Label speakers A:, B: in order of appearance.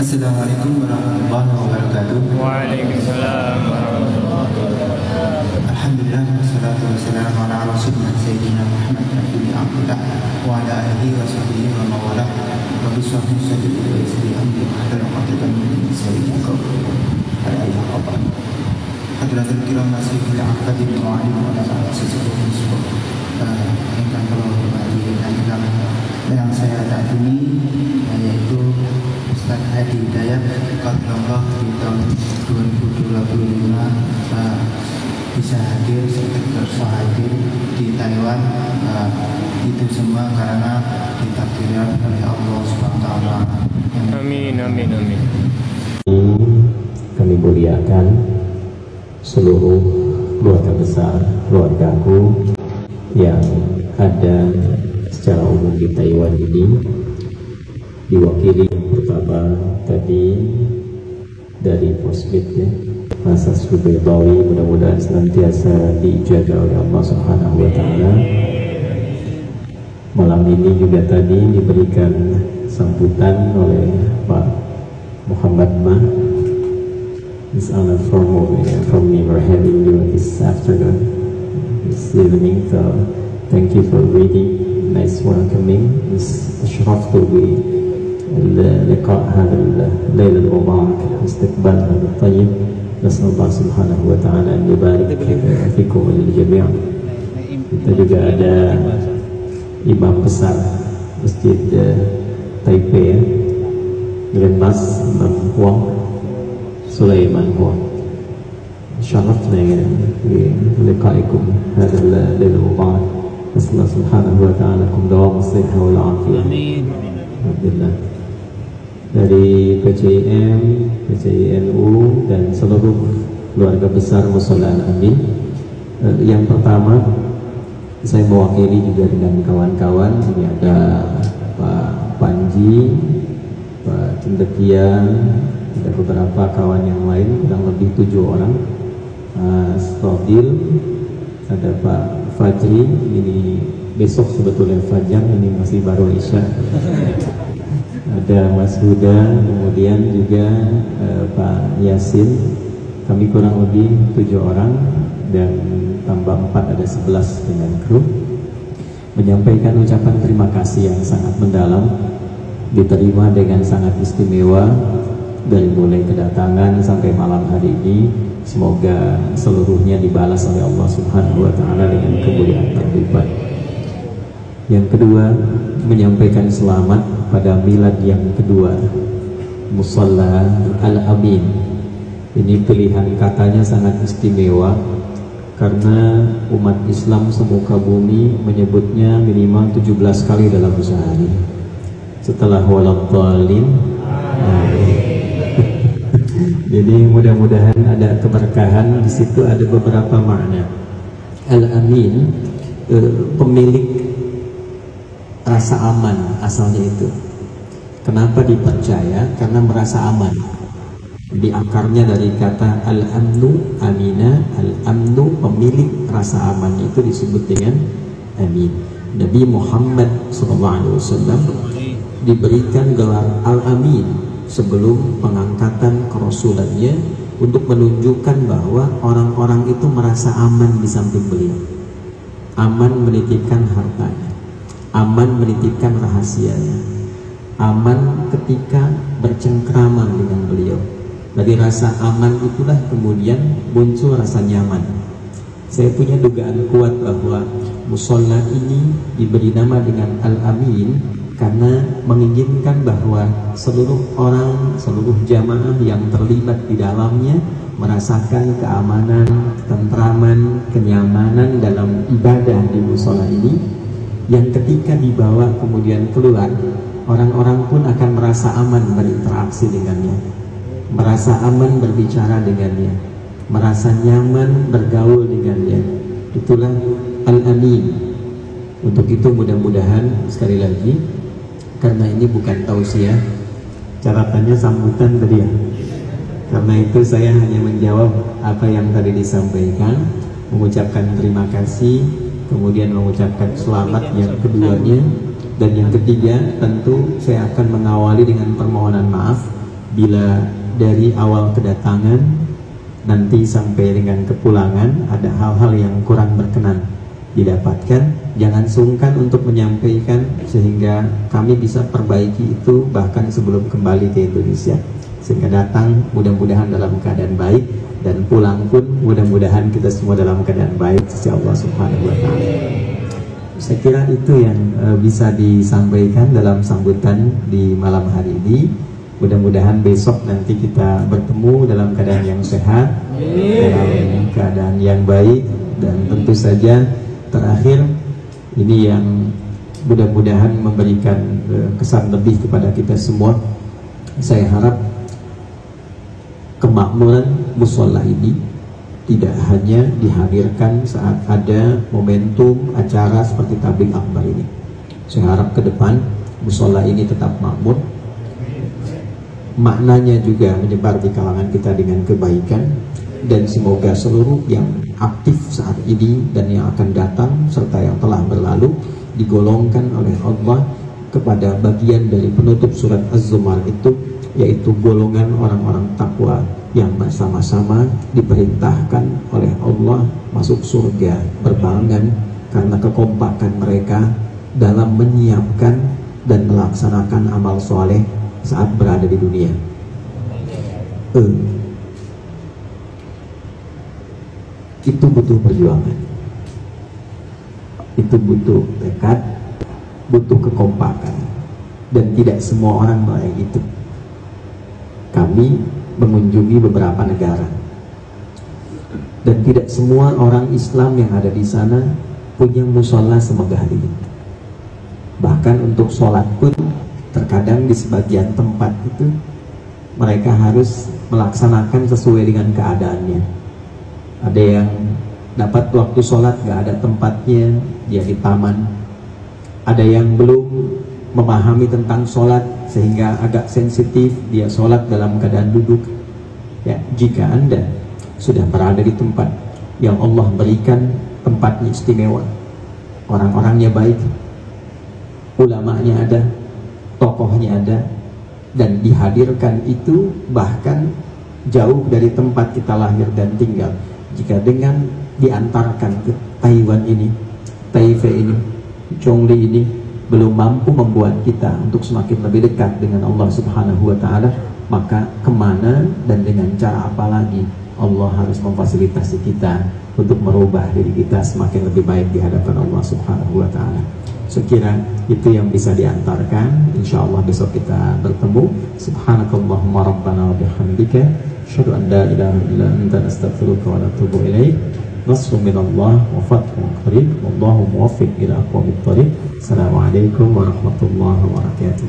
A: Assalamualaikum warahmatullahi wabarakatuh.
B: Waalaikumsalam warahmatullahi wabarakatuh.
A: Alhamdulillah wassalatu wassalamu ala rasulillah sayyidina Muhammad bin Abdullah wa ala alihi wa sahbihi wa mawala wa bisawhi sadri wa isri amri wa hadal uqdatan min lisani yafqahu qawli. Hadratul kiram nasihul aqdi wa alim wa nafa'al sesuatu ingkang kula hormati yang saya takdimi yaitu Ustaz Hadi Hidayat Qadrallah di tahun 2025 bisa hadir seperti hadir di Taiwan, itu semua karena ditakdirkan oleh Allah Subhanahu wa taala.
B: Amin amin amin.
C: Kami muliakan seluruh keluarga besar, keluargaku yang ada secara umum di Taiwan ini, diwakili yang pertama tadi dari Posbid ya, Mas Subebawi, mudah-mudahan senantiasa dijaga oleh Allah Subhanahu wa taala. Malam ini juga tadi diberikan sambutan oleh Pak Muhammad Ma. It's honor from me for having you this afternoon, this evening. So thank you for reading. Nice welcoming. أشرفت بلقاء هذا الليل المبارك استقبال هذا الطيب. نسأل الله سبحانه وتعالى أن يبارك فيكم الجميع. Kita juga ada imam besar Masjid Taipei ya, Grand Mas Imam Huang Sulaiman Huang. شرفنا بلقائكم هذا الليل المبارك. نسأل الله سبحانه وتعالى لكم دوام الصحة والعافية. Amin. Alhamdulillah. Dari PCIM, PCINU dan seluruh keluarga besar Mushola Al-Amin. Yang pertama, saya mewakili juga dengan kawan-kawan. Ini ada Pak Panji, Pak Cendekian, ada beberapa kawan yang lain, kurang lebih 7 orang. Stodil, ada Pak Fajri, ini besok sebetulnya Fajar, ini masih baru Isya. Ada Mas Huda, kemudian juga Pak Yasin. Kami kurang lebih 7 orang dan tambah 4 ada 11 dengan kru. Menyampaikan ucapan terima kasih yang sangat mendalam, diterima dengan sangat istimewa dari mulai kedatangan sampai malam hari ini. Semoga seluruhnya dibalas oleh Allah Subhanahu wa taala dengan kemuliaan terlibat. Yang kedua, menyampaikan selamat pada milad yang kedua Mushola Al-Amin. Ini pilihan katanya sangat istimewa karena umat Islam semuka bumi menyebutnya minimal 17 kali dalam sehari. Setelah waladhdallin, jadi mudah-mudahan ada keberkahan di situ. Ada beberapa makna. Al-Amin, pemilik rasa aman, asalnya itu. Kenapa dipercaya? Karena merasa aman. Di akarnya dari kata al-amnu, amina, al-amnu, pemilik rasa aman, itu disebut dengan amin. Nabi Muhammad SAW diberikan gelar al-amin sebelum pengangkatan kerasulannya untuk menunjukkan bahwa orang-orang itu merasa aman di samping beliau. Aman menitipkan hartanya, aman menitipkan rahasianya, aman ketika bercengkrama dengan beliau. Dari rasa aman itulah kemudian muncul rasa nyaman. Saya punya dugaan kuat bahwa mushola ini diberi nama dengan Al-Amin karena menginginkan bahwa seluruh orang, seluruh jamaah yang terlibat di dalamnya merasakan keamanan, ketentraman, kenyamanan dalam ibadah di mushola ini, yang ketika dibawa kemudian keluar, orang-orang pun akan merasa aman berinteraksi dengannya, merasa aman berbicara dengannya, merasa nyaman bergaul dengannya. Itulah Al-Amin. Untuk itu mudah-mudahan sekali lagi, karena ini bukan tausiah, catatannya sambutan tadi ya. Karena itu saya hanya menjawab apa yang tadi disampaikan, mengucapkan terima kasih, kemudian mengucapkan selamat yang keduanya, dan yang ketiga tentu saya akan mengawali dengan permohonan maaf bila dari awal kedatangan nanti sampai dengan kepulangan ada hal-hal yang kurang berkenan didapatkan, jangan sungkan untuk menyampaikan sehingga kami bisa perbaiki itu bahkan sebelum kembali ke Indonesia, sehingga datang mudah-mudahan dalam keadaan baik dan pulang pun mudah-mudahan kita semua dalam keadaan baik sisi Allah Subhanahu wa Ta'ala. Saya kira itu yang bisa disampaikan dalam sambutan di malam hari ini. Mudah-mudahan besok nanti kita bertemu dalam keadaan yang sehat, dalam keadaan yang baik, dan tentu saja terakhir ini yang mudah-mudahan memberikan kesan lebih kepada kita semua. Saya harap kemakmuran musola ini tidak hanya dihadirkan saat ada momentum acara seperti tabligh akbar ini. Saya harap ke depan musola ini tetap makmur, maknanya juga menyebar di kalangan kita dengan kebaikan, dan semoga seluruh yang aktif saat ini dan yang akan datang serta yang telah berlalu digolongkan oleh Allah kepada bagian dari penutup surat Az-Zumar itu, yaitu golongan orang-orang takwa yang bersama-sama diperintahkan oleh Allah masuk surga berbarengan karena kekompakan mereka dalam menyiapkan dan melaksanakan amal soleh saat berada di dunia. Itu butuh perjuangan, itu butuh tekad, butuh kekompakan, dan tidak semua orang meraih itu. Kami mengunjungi beberapa negara dan tidak semua orang Islam yang ada di sana punya musola semegah ini. Bahkan untuk sholat pun terkadang di sebagian tempat itu mereka harus melaksanakan sesuai dengan keadaannya. Ada yang dapat waktu sholat gak ada tempatnya, dia di taman. Ada yang belum memahami tentang sholat sehingga agak sensitif, dia sholat dalam keadaan duduk. Ya, jika Anda sudah berada di tempat yang Allah berikan tempatnya istimewa, orang-orangnya baik, ulamanya ada, tokohnya ada, dan dihadirkan itu bahkan jauh dari tempat kita lahir dan tinggal. Jika dengan diantarkan ke Taiwan ini, Taipei ini, Chongli ini belum mampu membuat kita untuk semakin lebih dekat dengan Allah Subhanahu wa Ta'ala, maka kemana dan dengan cara apa lagi Allah harus memfasilitasi kita untuk merubah diri kita semakin lebih baik di hadapan Allah Subhanahu wa Ta'ala. Sekira itu yang bisa diantarkan. Insya Allah besok kita bertemu. Subhanakallahumma rabbana wa bihamdika asyhadu an la ilaha illa anta astaghfiruka wa atubu ilaik. Nasrun minallah wa fathun qarib wallahu muwaffiq ila aqwamit thariq. Assalamualaikum warahmatullahi wabarakatuh.